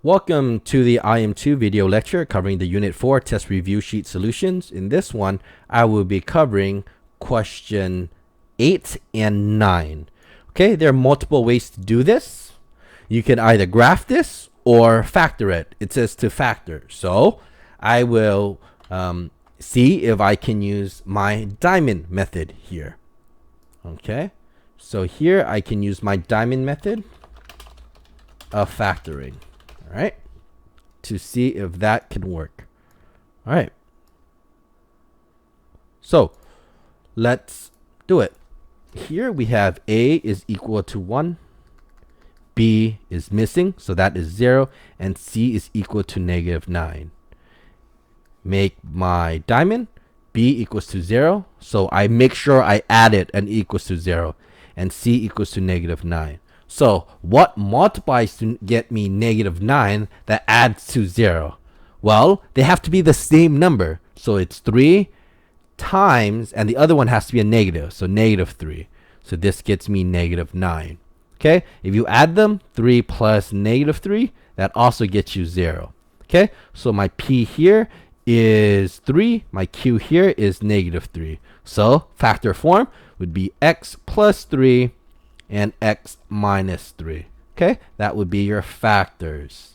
Welcome to the IM2 video lecture covering the Unit 4 test review sheet solutions. In this one, I will be covering question 8 and 9. Okay, there are multiple ways to do this. You can either graph this or factor it. It says to factor. So I will see if I can use my diamond method here. Okay, so here I can use my diamond method of factoring. All right, to see if that can work. All right, so let's do it. Here we have A is equal to 1, B is missing, so that is 0, and C is equal to -9. Make my diamond B equals to 0, so I make sure I add it and equals to 0, and C equals to -9. So what multiplies to get me -9 that adds to 0? Well, they have to be the same number. So it's 3 times, and the other one has to be a negative. So -3. So this gets me -9. Okay, if you add them, 3 plus -3, that also gets you 0. Okay, so my P here is 3. My Q here is -3. So factor form would be x plus 3 and x minus 3. Okay, that would be your factors.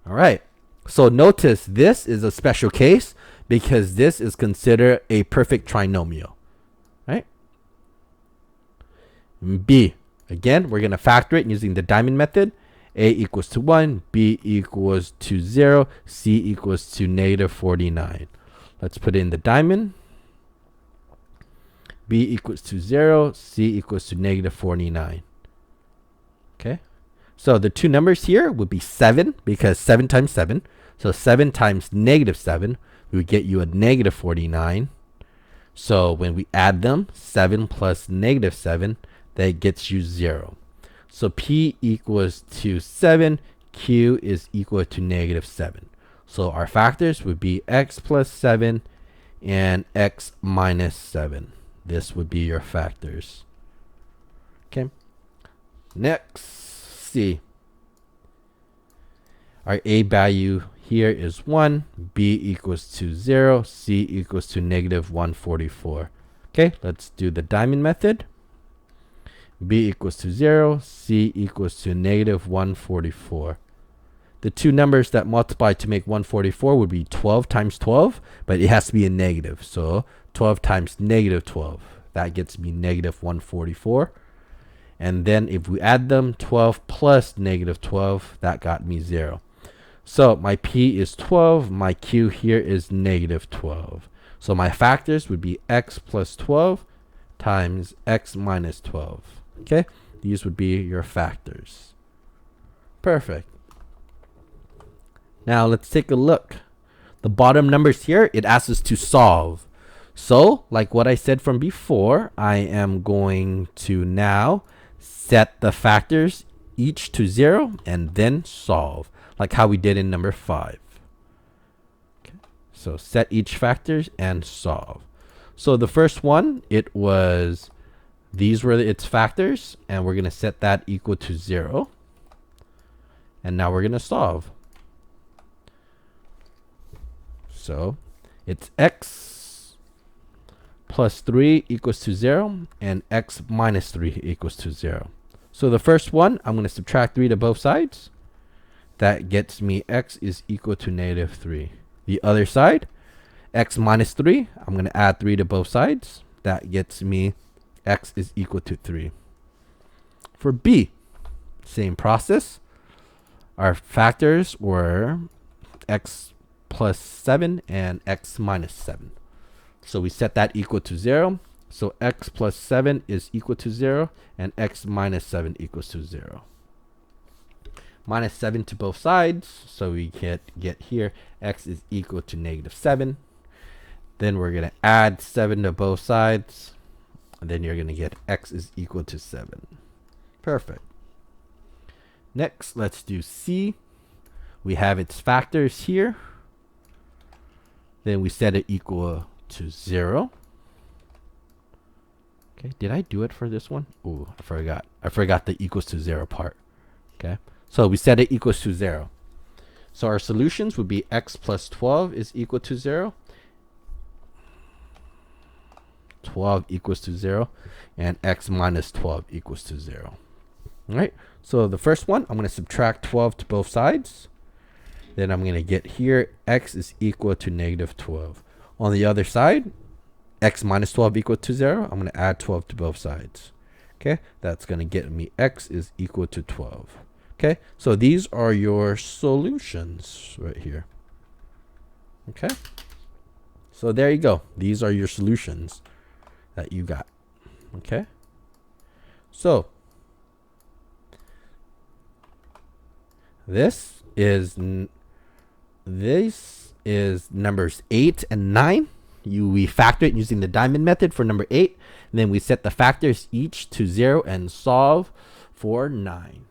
All right, so notice this is a special case because this is considered a perfect trinomial. Right? B, again, we're going to factor it using the diamond method. A equals to 1, B equals to 0, C equals to -49. Let's put in the diamond. B equals to 0, C equals to -49. Okay, so the two numbers here would be 7 because 7 times 7. So 7 times -7 would get you a -49. So when we add them, 7 plus -7, that gets you 0. So P equals to 7, Q is equal to -7. So our factors would be x plus 7 and x minus 7. This would be your factors. Okay. Next, C. Our A value here is 1, B equals to 0, C equals to -144. Okay, let's do the diamond method. B equals to 0, C equals to -144. The two numbers that multiply to make 144 would be 12 times 12, but it has to be a negative. So 12 times -12. That gets me -144. And then if we add them, 12 plus -12, that got me 0. So my P is 12. My Q here is -12. So my factors would be x plus 12 times x minus 12. Okay, these would be your factors. Perfect. Now let's take a look. The bottom numbers here, it asks us to solve. So, like what I said from before, I am going to now set the factors each to 0 and then solve, like how we did in number 5. Okay. So set each factors and solve. So the first one, it was, these were its factors, and we're going to set that equal to 0. And now we're going to solve. So it's x plus 3 equals to 0 and x minus 3 equals to 0. So the first one, I'm going to subtract 3 to both sides. That gets me x is equal to -3. The other side, x minus 3, I'm going to add 3 to both sides. That gets me x is equal to 3. For B, same process. Our factors were x plus 7 and x minus 7. So we set that equal to 0. So x plus 7 is equal to 0, and x minus 7 equals to 0. Minus 7 to both sides, so we get here x is equal to -7. Then we're going to add 7 to both sides, and then you're going to get x is equal to 7. Perfect. Next, let's do C. We have its factors here. Then we set it equal to 0. Okay, did I do it for this one? Oh, I forgot. I forgot the equals to 0 part. Okay, so we set it equals to 0. So our solutions would be x plus 12 is equal to 0. 12 equals to 0. And x minus 12 equals to 0. All right. So the first one, I'm going to subtract 12 to both sides. Then I'm going to get here x is equal to negative 12. On the other side, x minus 12 equal to 0. I'm going to add 12 to both sides. Okay. That's going to get me x is equal to 12. Okay. So these are your solutions right here. Okay. So there you go. These are your solutions that you got. Okay. So this is numbers 8 and 9. We factor it using the diamond method for number 8. And then we set the factors each to 0 and solve for 9.